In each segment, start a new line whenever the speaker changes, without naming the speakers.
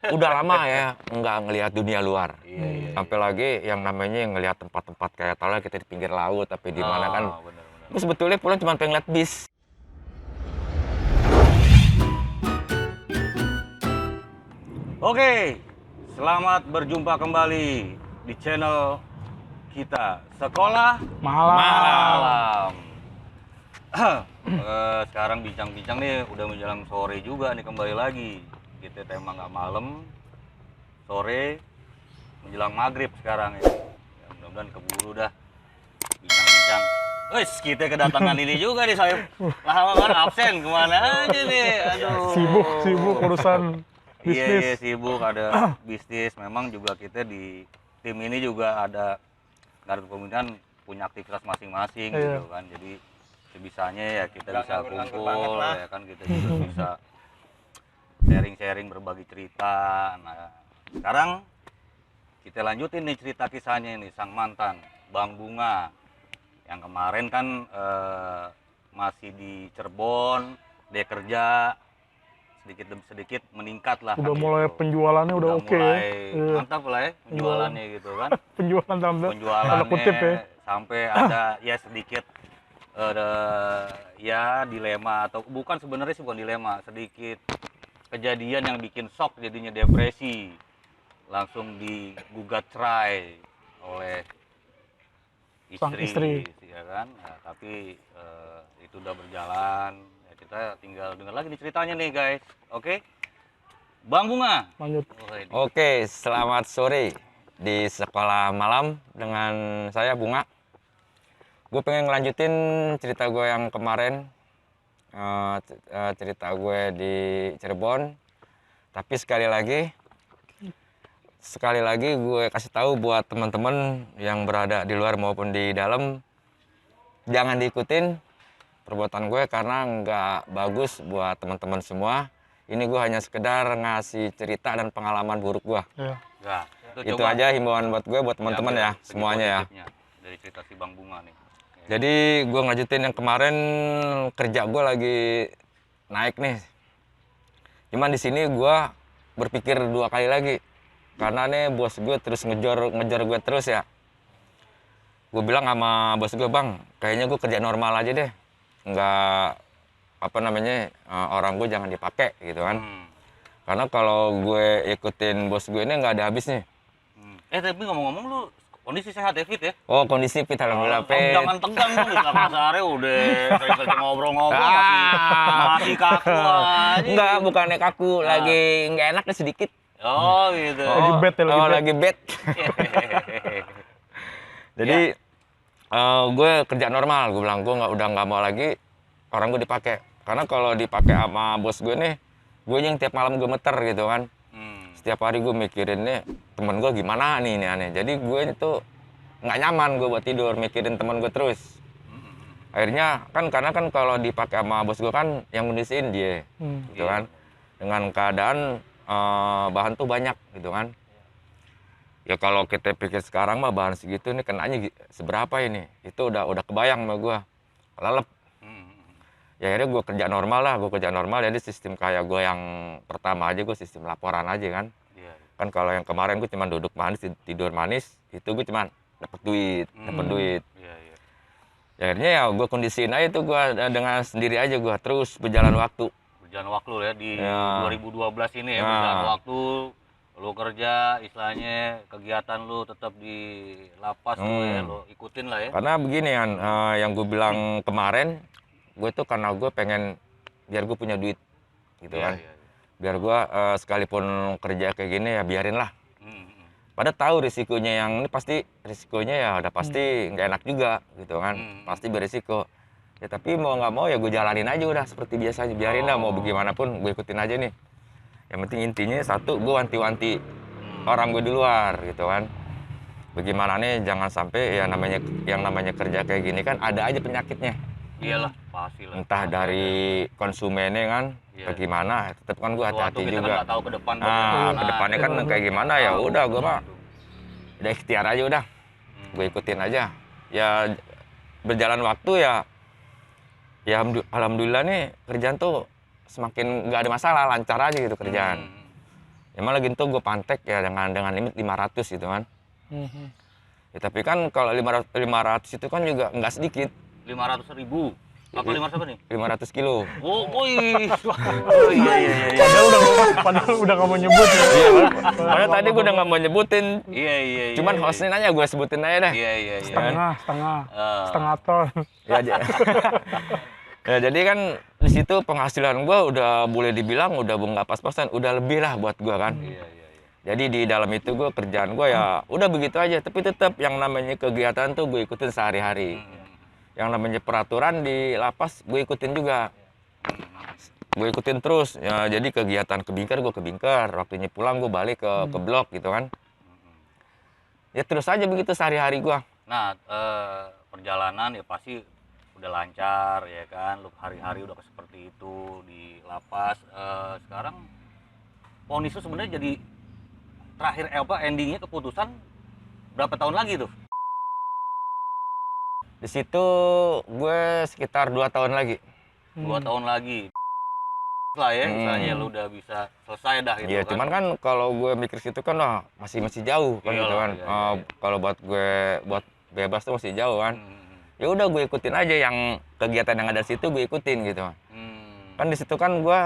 udah lama ya nggak ngelihat dunia luar.
Iya.
Sampai lagi yang namanya ngelihat tempat-tempat kayak tala kita di pinggir laut tapi di mana kan.
Oh, benar-benar.
Terus sebetulnya pulang cuma pengen lihat bis.
Oke, selamat berjumpa kembali di channel kita Sekolah Malam. Sekarang bincang-bincang nih udah menjelang sore juga nih, kembali lagi. Kita tema nggak malam, sore menjelang maghrib sekarang ya. Ya, mudah-mudahan keburu dah bincang-bincang. Wes, kita kedatangan ini juga nih, saya lama kan absen kemana aja nih. Aduh.
Sibuk urusan
Iya,
bisnis.
sibuk ada bisnis. Memang juga kita di tim ini juga ada garda pemimpinan punya aktivitas masing-masing
Iya.
gitu kan. Jadi sebisanya ya kita bisa kumpul ya kan, kita juga bisa sharing-sharing, berbagi cerita. Nah, sekarang kita lanjutin nih cerita kisahnya ini, sang mantan Bang Bunga yang kemarin kan masih di Cirebon, dia kerja sedikit demi sedikit meningkat lah.
Udah
kan
mulai
gitu.
penjualannya udah oke ya.
mulai
Iya.
mantap lah ya penjualannya gitu kan.
Penjualan dalam tanda
Penjualannya
kutip ya.
sampai ada ya sedikit ya dilema, atau bukan, sebenarnya sih bukan dilema, sedikit kejadian yang bikin shock, jadinya depresi, langsung digugat cerai oleh
Sang istri.
ya kan. Nah, tapi itu udah berjalan ya, kita tinggal dengar lagi nih ceritanya nih guys. Oke, Bang Bunga.
Lanjut.
Oh, ini.
Oke, selamat sore di Sekolah Malam dengan saya Bunga. Gue pengen ngelanjutin cerita gue yang kemarin, cerita gue di Cirebon. Tapi sekali lagi gue kasih tahu buat teman-teman yang berada di luar maupun di dalam, jangan diikutin perbuatan gue karena nggak bagus buat teman-teman semua. Ini gue hanya sekedar ngasih cerita dan pengalaman buruk gue.
Ya.
Nah,
Itu
coba
aja himbauan buat gue, buat teman-teman
diambil
ya,
segi
semuanya ya.
positifnya dari cerita si Bang Bunga nih.
Jadi gue ngelanjutin yang kemarin, kerja gue lagi naik nih. Cuman di sini gue berpikir 2 kali lagi karena nih bos gue terus ngejar gue terus ya. Gue bilang sama bos gue, bang, kayaknya gue kerja normal aja deh, nggak orang gue jangan dipakai gitu kan. Karena kalau gue ikutin bos gue ini nggak ada habisnya.
Tapi ngomong-ngomong, lu kondisi sehat ya, Fit ya?
Oh, kondisi fit, alhamdulillah fit.
Jangan tegang tuh, Kak Masare udah sering-sering ngobrol-ngobrol masih kaku aja.
Enggak, bukannya kaku, lagi nggak enak deh sedikit.
Oh gitu.
Lagi bad ya,
Lagi bad. Jadi gue kerja normal, gue bilang gue udah nggak mau lagi orang gue dipakai. Karena kalau dipakai sama bos gue nih, gue yang tiap malam gue meter gitu kan. Setiap hari gue mikirin nih temen gue gimana nih, ini aneh. Jadi gue itu nggak nyaman gue buat tidur, mikirin temen gue terus. Akhirnya kan, karena kan kalau dipakai sama bos gue kan yang kondisiin dia, gitu kan. Dengan keadaan bahan tuh banyak gitu kan. Ya kalau kita pikir sekarang mah bahan segitu nih kenanya seberapa ini, itu udah kebayang sama gue, kelelep. Ya akhirnya gue kerja normal, jadi sistem kayak gue yang pertama aja, gue sistem laporan aja kan. Kan kalau yang kemarin gue cuma duduk manis, tidur manis, itu gue cuma dapat duit. Ya akhirnya ya gue kondisiin aja tuh, gue dengan sendiri aja, gue terus berjalan waktu.
Berjalan waktu ya di
Ya.
2012 ini ya,
Nah.
berjalan waktu, lu kerja, istilahnya kegiatan lu tetap di lapas lu ya, lu ikutin lah ya.
Karena begini kan, yang gue bilang kemarin, gue tuh karena gue pengen biar gue punya duit gitu kan. Biar gue sekalipun kerja kayak gini ya biarin lah. Pada tahu risikonya, yang ini pasti risikonya ya udah pasti nggak enak juga gitu kan. Pasti berisiko. Ya tapi mau nggak mau ya gue jalanin aja udah seperti biasanya, biarin lah, mau bagaimanapun gue ikutin aja nih. Yang penting intinya satu, gue wanti-wanti orang gue di luar gitu kan. Bagaimana nih jangan sampai ya yang namanya kerja kayak gini kan ada aja penyakitnya.
Iyalah, pasti lah.
Entah dari konsumennya kan, bagaimana, tetap kan gue hati-hati
Kita kan
juga.
nggak tahu ke depan
Ke depannya kan kayak gimana, ya udah gue mah udah ikhtiar aja udah, gue ikutin aja. Ya berjalan waktu ya alhamdulillah nih kerjaan tuh semakin nggak ada masalah, lancar aja gitu kerjaan. Emang lagi itu gue pantek ya dengan limit 500 gitu kan. Ya, tapi kan kalau 500 itu kan juga nggak sedikit.
500.000. Apa 500 apa nih?
500 kilo.
Oh, wih. Oh iya iya iya.
Padahal udah nggak mau nyebut ya.
Iya, padahal tadi gue udah nggak mau nyebutin.
Iya iya iya.
Cuman hostnya nanya gue sebutin aja dah.
Iya iya iya.
Setengah ton.
Ya, ya, jadi kan di situ penghasilan gue udah boleh dibilang udah nggak pas-pasan, udah lebih lah buat gue kan.
Iya iya iya.
Jadi di dalam itu gue kerjaan gue ya udah begitu aja, tapi tetap yang namanya kegiatan tuh gue ikutin sehari-hari. Yang namanya peraturan di lapas gue ikutin juga. Gue ikutin terus. Ya, jadi kegiatan ke Bingker gue ke Bingker, waktunya pulang gue balik ke blok gitu kan. Ya terus aja begitu sehari-hari gue.
Nah, perjalanan ya pasti udah lancar ya kan, lu hari-hari udah seperti itu di lapas. Sekarang vonis itu sebenarnya jadi terakhir endingnya keputusan berapa tahun lagi tuh?
Di situ gue sekitar 2 tahun lagi.
2 tahun lagi lah ya, misalnya lu udah bisa selesai dah gitu.
Iya, cuman kan kalau gue mikir situ kan masih jauh kan
Iyalah,
gitu kan.
iya.
Kalau buat gue buat bebas tuh masih jauh kan. Ya udah gue ikutin aja yang kegiatan yang ada di situ gue ikutin gitu. Kan di situ kan gue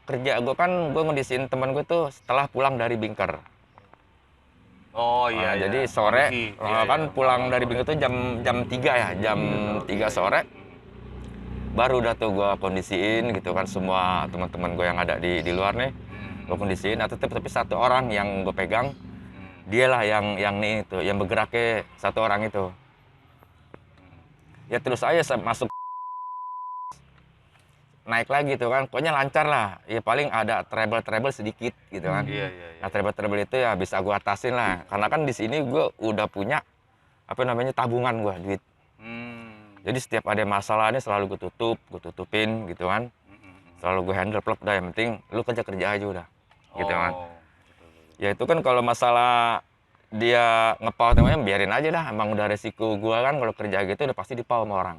kerja gue ngedisin teman gue tuh setelah pulang dari Bingker.
Oh iya.
Jadi
iya.
sore
Kondisi,
kan
iya.
pulang dari Bingker tuh jam 3 ya, jam 3 sore. Baru udah tuh gue kondisiin gitu kan semua teman-teman gue yang ada di luar nih. Gue kondisiin, tapi satu orang yang gue pegang, dialah yang nih itu, yang bergeraknya satu orang itu. Ya terus aja masuk naik lagi tuh kan, pokoknya lancar lah. Ya paling ada trouble sedikit gitu kan.
Iya.
Nah trouble itu ya bisa gue atasin lah, karena kan di sini gue udah punya tabungan gue duit. Jadi setiap ada masalah ini selalu gue tutupin gitu kan. Selalu gue handle plek dah, yang penting lu kerja aja udah. Gitu kan. Ya itu kan kalau masalah dia ngepau namanya biarin aja dah, emang udah resiko gue kan kalau kerja gitu udah pasti dipau sama orang.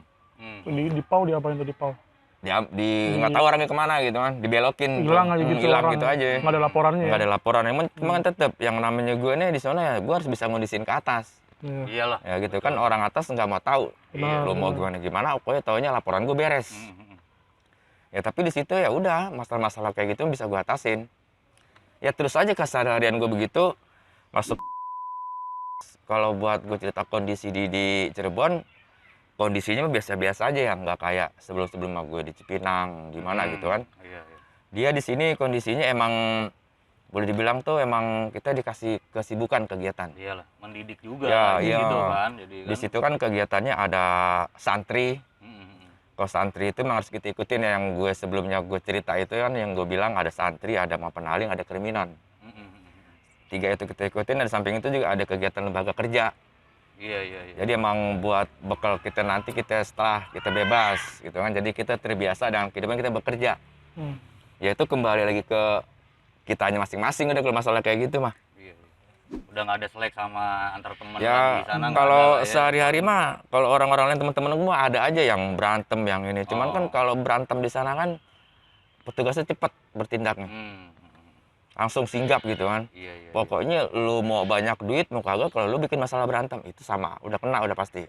Di pau diapain tuh di pau?
Nggak tahu orangnya kemana gitu kan, dibelokin.
Hilang aja gitu.
Hilang
orang.
gitu aja.
Nggak ada laporannya.
Nggak ada laporan, emang kan tetap yang namanya gue nih di sana ya gue harus bisa ngondisin ke atas.
Iyalah.
Ya gitu kan, orang atas nggak mau tahu lu mau gimana, pokoknya taunya laporan gue beres. Ya tapi di situ ya udah masalah-masalah kayak gitu bisa gue atasin. Ya terus aja keseharian gue begitu masuk. Kalau buat gue cerita kondisi di Cirebon, kondisinya biasa-biasa aja ya, nggak kayak sebelum gue di Cipinang gimana gitu kan.
Iya.
Dia di sini kondisinya emang boleh dibilang tuh emang kita dikasih kesibukan kegiatan.
Iyalah, mendidik juga
Ya,
lagi
iya.
gitu kan. Jadi
Di situ kan kegiatannya ada santri. Kalau santri itu memang harus kita ikutin ya, yang gue sebelumnya gue cerita itu kan, yang gue bilang ada santri, ada mapenaling, ada kriminan. 3 itu kita ikutin, dan di samping itu juga ada kegiatan lembaga kerja.
Iya.
Jadi emang buat bekal kita nanti kita setelah kita bebas gitu kan. Jadi kita terbiasa dengan kehidupan kita bekerja. Ya itu kembali lagi ke kitanya masing-masing udah kalau masalah kayak gitu mah.
Iya. Udah nggak ada selek sama antar teman
Ya
di sana.
kalau sehari-hari mah kalau orang-orang lain teman-teman gue mah ada aja yang berantem yang ini. Cuman kan kalau berantem di sana kan petugasnya cepat bertindaknya. Langsung singgap gitu kan.
Iya.
Pokoknya lu mau banyak duit mau kagak, kalau lu bikin masalah berantem itu sama, udah kena udah pasti.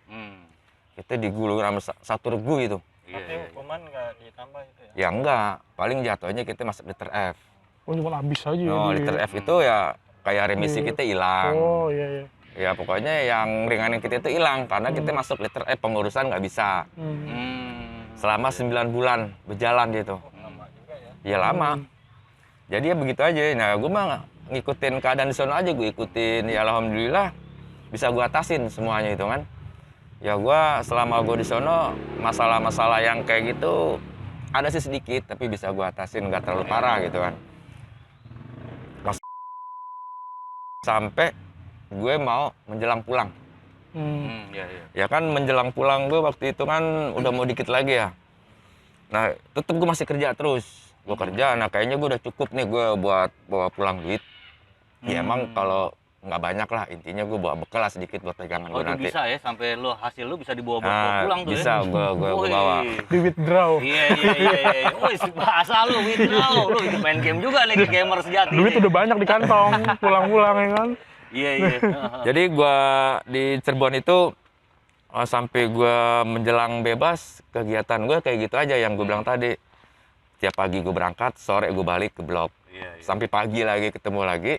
Kita digulung sama satu regu gitu.
Iya.
Hukuman nggak ditambah itu ya?
Ya enggak, paling jatuhnya kita masuk liter F.
Oh cuma habis aja ya.
Oh, liter F itu ya kayak remisi kita hilang.
Oh iya.
Ya pokoknya yang ringanin kita itu hilang karena kita masuk liter F, pengurusan nggak bisa. Selama 9 bulan berjalan gitu.
Lama juga ya?
Ya lama. Jadi ya begitu aja. Nah gue mah ngikutin keadaan di sana aja, gue ikutin. Ya alhamdulillah bisa gue atasin semuanya itu kan. Ya gue selama gue di sana masalah-masalah yang kayak gitu ada sih sedikit, tapi bisa gue atasin, nggak terlalu parah gitu kan. Sampai gue mau menjelang pulang.
Iya.
Ya kan menjelang pulang gue waktu itu kan udah mau dikit lagi ya. Nah tetep gue masih kerja terus. Gue kerja, nah kayaknya gue udah cukup nih gue buat bawa pulang duit. Ya emang kalau nggak banyak lah, intinya gue bawa bekal lah sedikit buat pegangan
Oh
gue
itu
nanti.
bisa ya, sampai lo hasil lo bisa dibawa
Nah,
pulang tuh
bisa
ya?
gue
Wih.
bawa.
Di withdraw.
Iya. Wih, bahasa lu withdraw. Lu itu main game juga nih, gamer sejati.
Duit
nih.
udah banyak di kantong, pulang-pulang ya kan.
Iya.
Jadi gue di Cirebon itu sampai gue menjelang bebas, kegiatan gue kayak gitu aja yang gue bilang tadi. Tiap pagi gue berangkat, sore gue balik ke blok.
Iya.
Sampai pagi lagi ketemu lagi.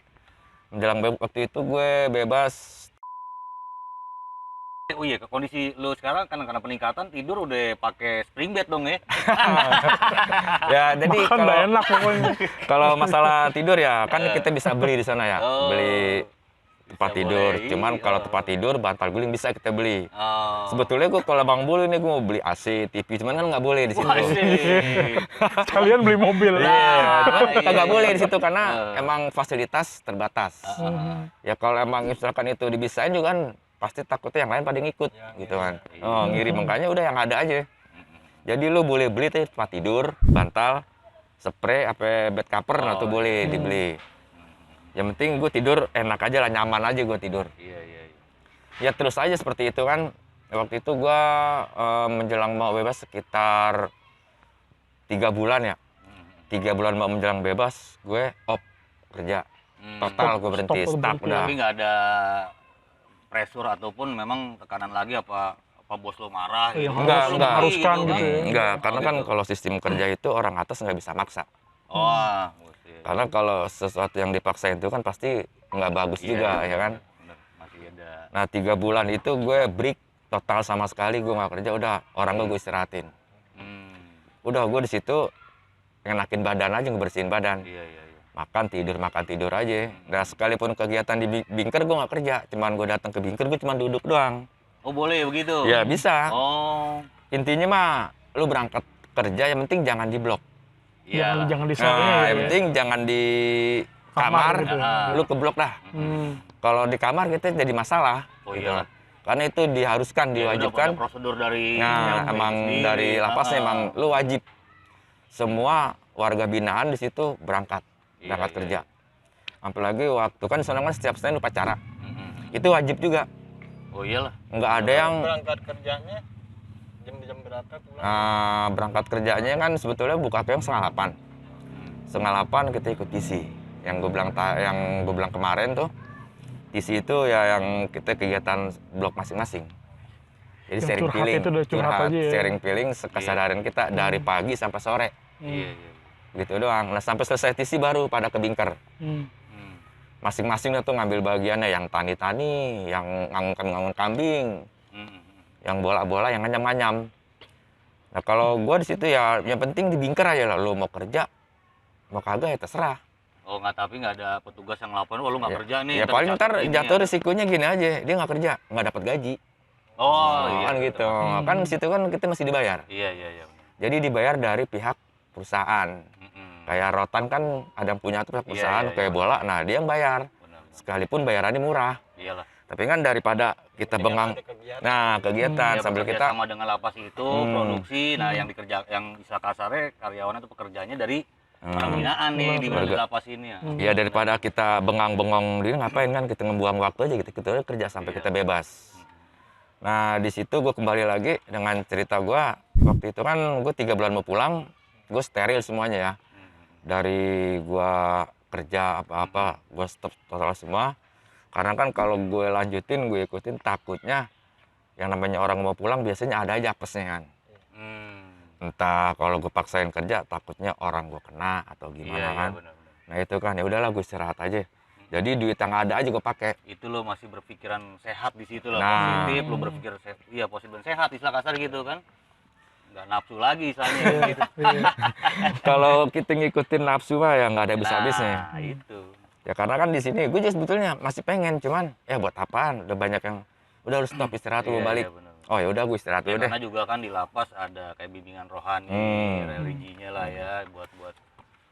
Menjelang waktu itu gue bebas.
Oh iya, kondisi lo sekarang kan karena peningkatan tidur udah pakai spring bed dong ya?
Ya, jadi
Makan udah enak pokoknya.
kalau masalah tidur ya kan kita bisa beli di sana ya.
Oh,
Beli tempat
bisa
tidur.
boleh.
Cuman kalau tempat tidur, bantal guling bisa kita beli.
Oh.
Sebetulnya gue kalau Bang Bulu ini gue mau beli AC, TV, cuman kan nggak boleh di situ.
Wah, sih.
Sekalian beli mobil.
Iya, cuman
iya,
kagak
iya.
boleh di situ karena emang fasilitas terbatas. Ya kalau emang misalkan itu dibisain juga kan pasti takutnya yang lain pada ngikut gitu kan. Oh, ngiri, makanya udah yang ada aja. Jadi lu boleh beli tuh tempat tidur, bantal, spray, apa bed cover, nah tuh boleh dibeli. Yang penting gue tidur enak aja lah, nyaman aja gue tidur.
Iya.
Ya terus aja seperti itu kan. Waktu itu gue menjelang mau bebas sekitar 3 bulan ya. 3 bulan mau menjelang bebas, gue off kerja. Total gue berhenti,
Stop,
stuck
berhenti.
udah.
Tapi nggak ada pressure ataupun memang tekanan lagi apa bos lo marah
Iya,
gitu?
Enggak,
Lo
enggak.
ngerti
Haruskan gitu ya.
Enggak, karena kan
gitu.
kalau sistem kerja itu orang atas nggak bisa maksa.
Oh, mesti.
Karena kalau sesuatu yang dipaksa itu kan pasti nggak bagus juga, ya kan?
Bener, masih ada.
Nah, 3 bulan itu gue break total sama sekali, gue nggak kerja, udah orang gue istirahatin.
Hmm.
Udah gue di situ ngenakin badan aja, ngebersihin badan.
Iya.
Makan tidur aja. Dan sekalipun kegiatan di Bingker gue nggak kerja, cuman gue datang ke Bingker gue cuman duduk doang.
Oh boleh begitu?
Ya bisa.
Oh.
Intinya mah lu berangkat kerja yang penting jangan di blok.
Iya.
Jangan di
Nah,
sana
yang
ya.
penting jangan di
Kamar
kamar,
gitu ya.
lu ke blok dah. Kalau di kamar kita jadi masalah.
Oh
gitu.
iya.
Karena itu diharuskan,
Ya,
diwajibkan.
udah prosedur dari
Nah,
yang
emang
sendiri.
dari lapasnya
Ah.
emang lu wajib. Semua warga binaan di situ berangkat
Iya.
kerja. Apalagi waktu kan soalnya kan setiap Senin upacara.
Mm-mm.
Itu wajib juga.
Oh iyalah.
Nggak ada yang
berangkat kerjanya jam berapa pulang?
berangkat kerjanya kan sebetulnya buka yang 7:30. 7:30 kita ikut TC. Yang gue bilang kemarin tuh, TC itu ya yang kita kegiatan blok masing-masing. Jadi
Yang
sharing
curhat
feeling,
itu udah curhat aja ya.
sharing feeling kesadaran kita dari pagi sampai sore.
Iya.
Gitu doang. Nah, sampai selesai TC baru pada ke Bingker.
Hmm.
Masing-masing tuh ngambil bagiannya, yang tani-tani, yang ngangun kambing,
Hmm.
yang bola-bola, yang nganyam-nganyam. Nah, kalau gua di situ ya yang penting di Bingker aja lah. Lu mau kerja, mau kagak ya terserah.
Oh nggak, tapi nggak ada petugas yang ngelaporin, oh lu nggak kerja nih.
Ya paling
dicatat
ntar
ini
jatuh
ya.
risikonya gini aja, dia nggak kerja, nggak dapat gaji.
Oh iya.
Kan gitu. Kan di situ kan kita masih dibayar.
Iya. Benar.
Jadi dibayar dari pihak perusahaan.
Mm-mm.
Kayak Rotan kan ada yang punya tuh pihak
Iya,
perusahaan,
iya,
kayak
iya.
bola, nah dia yang bayar.
Benar.
Sekalipun bayarannya murah.
Iyalah.
Tapi kan daripada kita bengang, nah kegiatan
Ya,
sambil
bekerja
kita
sama dengan lapas itu produksi, nah yang istilah kasarnya karyawannya itu pekerjaannya dari orang binaan nih di lapas ini ya.
ya daripada kita bengang-bengong diri ngapain kan, kita ngebuang waktu aja gitu, kita udah kerja sampai kita bebas. Nah di situ gue kembali lagi dengan cerita gue. Waktu itu kan gue 3 bulan mau pulang, gue steril semuanya ya. Dari gue kerja apa-apa, gue stop total semua. Karena kan kalau gue lanjutin, gue ikutin, takutnya yang namanya orang mau pulang biasanya ada aja apesnya kan. Entah kalau gue paksain kerja, takutnya orang gue kena atau gimana kan.
Benar.
Nah itu kan, ya udahlah gue istirahat aja. Jadi duit yang ada aja gue pakai.
Itu lo masih berpikiran sehat di situ lo,
Nah.
positif, lo berpikir positif dan sehat, istilah kasar gitu kan. Nggak nafsu lagi istilahnya gitu.
Kalau kita ngikutin nafsu mah ya nggak ada habis-habisnya.
Nah, itu.
Ya karena kan di sini gue juga sebetulnya masih pengen, cuman ya buat apaan? Udah banyak yang udah harus stop istirahat dulu
Iya,
balik.
benar.
Oh ya udah gue istirahat
Ya,
dulu deh.
karena juga kan di lapas ada kayak bimbingan rohani, religinya lah ya, buat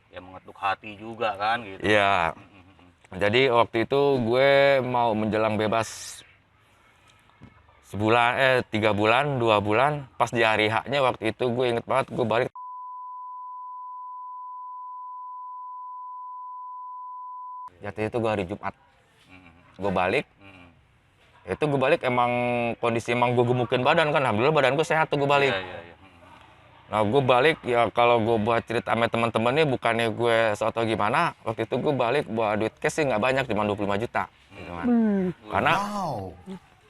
ya mengetuk hati juga kan gitu.
Iya. Jadi waktu itu gue mau menjelang bebas 3 bulan, 2 bulan. Pas di hari H-nya waktu itu gue inget banget, gue balik. Jatuh itu gue hari Jumat. gue balik. Itu gue balik emang kondisi emang gue gemukin badan kan, alhamdulillah badan gue sehat tuh gue balik.
Iya.
Nah gue balik ya kalau gue buat cerita sama teman-teman nih bukannya gue soto gimana, waktu itu gue balik buat duit cash sih nggak banyak, cuma 25 juta. Gitu kan. Karena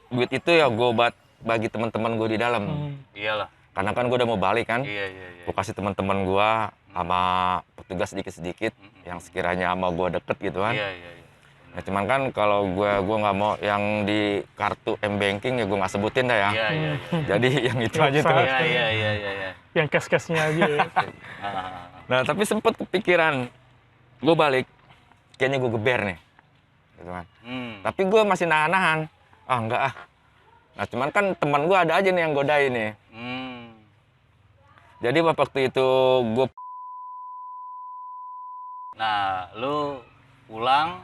duit itu ya gue buat bagi teman-teman gue di dalam.
Iyalah.
Karena kan gue udah mau balik kan,
Iya.
gue kasih teman-teman gue sama petugas sedikit-sedikit yang sekiranya sama gue deket gitu kan.
Iya.
Nah, cuman kan kalau gue nggak mau yang di kartu M-Banking ya gue nggak sebutin dah ya.
Iya.
Jadi yang itu
Nggak
aja tuh.
usah.
Iya.
Yang cash-cashnya aja ya.
Nah tapi sempet kepikiran gue balik, kayaknya gue geber nih, gitu kan. Tapi gue masih nahan-nahan. Ah enggak ah. Nah cuman kan teman gue ada aja nih yang godain nih. Jadi waktu itu gue
Nah, lu pulang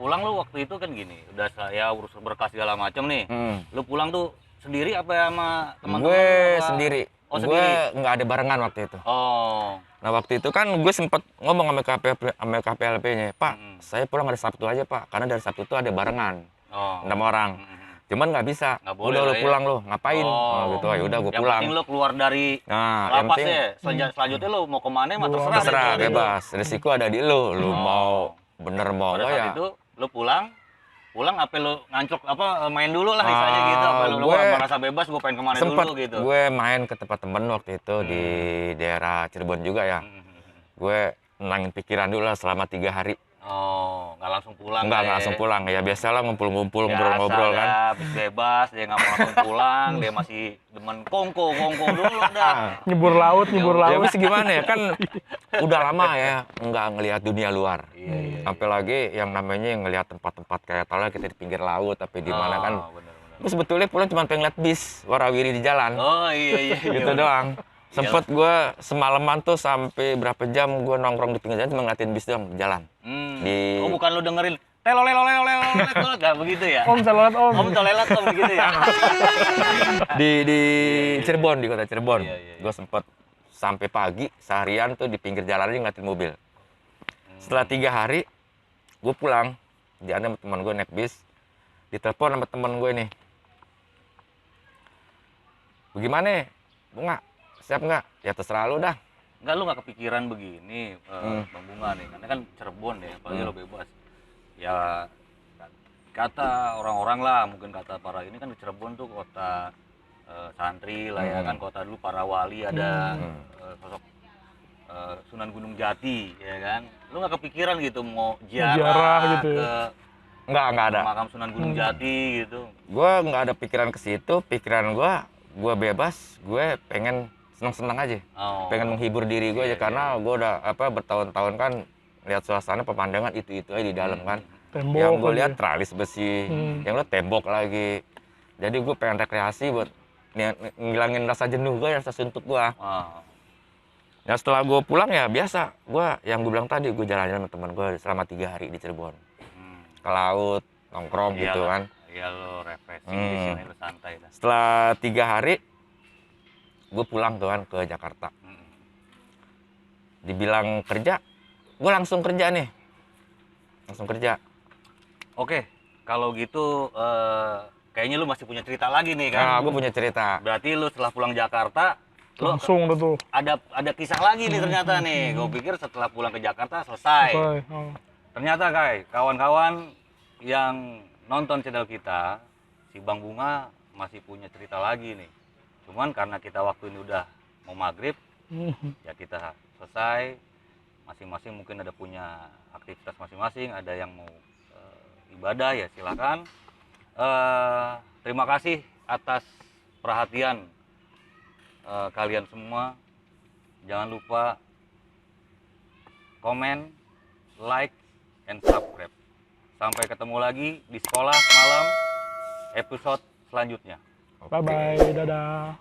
lu waktu itu kan gini, udah saya urus berkas segala macam nih. Lu pulang tuh sendiri apa sama teman-teman?
gue
apa?
sendiri.
Oh,
Gue
sendiri?
nggak ada barengan waktu itu.
Oh.
Nah waktu itu kan gue sempet ngomong sama KPLP-nya, Pak, saya pulang hari Sabtu aja Pak, karena dari Sabtu itu ada barengan,
Oh.
6 orang. Cuman nggak bisa.
Nggak boleh
Udah
lah
lu
ya.
pulang lu, ngapain?
Oh.
Gitu ya udah gue
Yang
pulang.
penting lu keluar dari
Nah, yang
lapas
penting
ya. Selanjutnya lu mau kemana mah terserah.
terserah
deh, kalau itu.
bebas. Risiko ada di lu. Lu mau bener mau
Pada
nggak
saat
ya.
itu lu pulang apa lu nganclok apa main dulu lah istilahnya gitu, apa lu
gue
merasa bebas gue pengen kemana
sempet
dulu gitu.
gue main ke tempat temen waktu itu di daerah Cirebon juga ya. Gue nenangin pikiran dulu lah selama 3 hari.
Oh, nggak langsung pulang.
Nggak
ya.
langsung pulang ya, biasalah ngumpul-ngumpul,
Biasa
ngobrol-ngobrol kan.
dah, habis bebas dia nggak mau langsung pulang, dia masih demen kongko dulu dah.
Nyebur laut.
Ya mesti gimana ya, kan udah lama ya nggak ngelihat dunia luar.
Iya.
Sampai lagi yang namanya ngelihat tempat-tempat kayak tala kita di pinggir laut, tapi di mana kan.
Bener.
Gue sebetulnya pulang cuma pengen lihat bis warawiri di jalan.
Oh iya.
Gitu doang. Sempet gue semalaman tuh sampai berapa jam gue nongkrong di pinggir jalan cuma ngeliatin bis doang di jalan. Di-
Oh bukan lu dengerin telolelo nggak begitu ya?
Om, salat om.
Om tolelat om begitu ya?
di Cirebon, di kota Cirebon.
Iya.
Gue sempet sampai pagi seharian tuh di pinggir jalan aja ngeliatin mobil. Setelah 3 hari gue pulang, jalan sama teman gue naik bis, ditelepon sama teman gue nih. Bagaimana, Bunga? Siap nggak? Ya terserah lu dah.
Enggak, lu nggak kepikiran begini, Bang Bunga nih, karena kan Cirebon ya, apalagi lo bebas. Ya kata orang-orang lah, mungkin kata para ini kan Cirebon tuh kota santri lah ya kan, kota dulu para wali ada sosok Sunan Gunung Jati ya kan. Lu nggak kepikiran gitu mau
Ziarah
ziarah
gitu ya.
ke
Nggak ada.
makam Sunan Gunung Jati gitu.
Gue nggak ada pikiran ke situ. Pikiran gue bebas. Gue pengen seneng-seneng aja.
Oh.
Pengen menghibur diri gue aja karena gue udah bertahun-tahun kan lihat suasana pemandangan itu aja di dalam kan.
Tembok
Yang gue
aja.
lihat tralis besi, yang lo tembok lagi. Jadi gue pengen rekreasi buat ngilangin rasa jenuh gue, rasa suntuk gue.
Ah.
Ya setelah gue pulang ya biasa, gue yang gue bilang tadi gue jalan-jalan sama teman gue selama 3 hari di Cirebon, ke laut, nongkrong gitu kan.
Iya lo refreshing di sini lo santai dah.
Setelah 3 hari gue pulang tuh kan ke Jakarta. Dibilang kerja, gue langsung kerja nih, langsung kerja.
Oke, kalau gitu kayaknya lu masih punya cerita lagi nih kan?
Nah, gue punya cerita.
Berarti lu setelah pulang Jakarta, lu
Langsung udah tuh.
ada kisah lagi nih ternyata nih. Gue pikir setelah pulang ke Jakarta selesai.
Oh.
Ternyata kawan-kawan yang nonton channel kita, si Bang Bunga masih punya cerita lagi nih. Cuman karena kita waktu ini udah mau maghrib, ya kita selesai. Masing-masing mungkin ada punya aktivitas masing-masing, ada yang mau ibadah ya silakan. Terima kasih atas perhatian kalian semua. Jangan lupa komen, like, and subscribe. Sampai ketemu lagi di Sekolah Malam episode selanjutnya.
Bye-bye, dadah.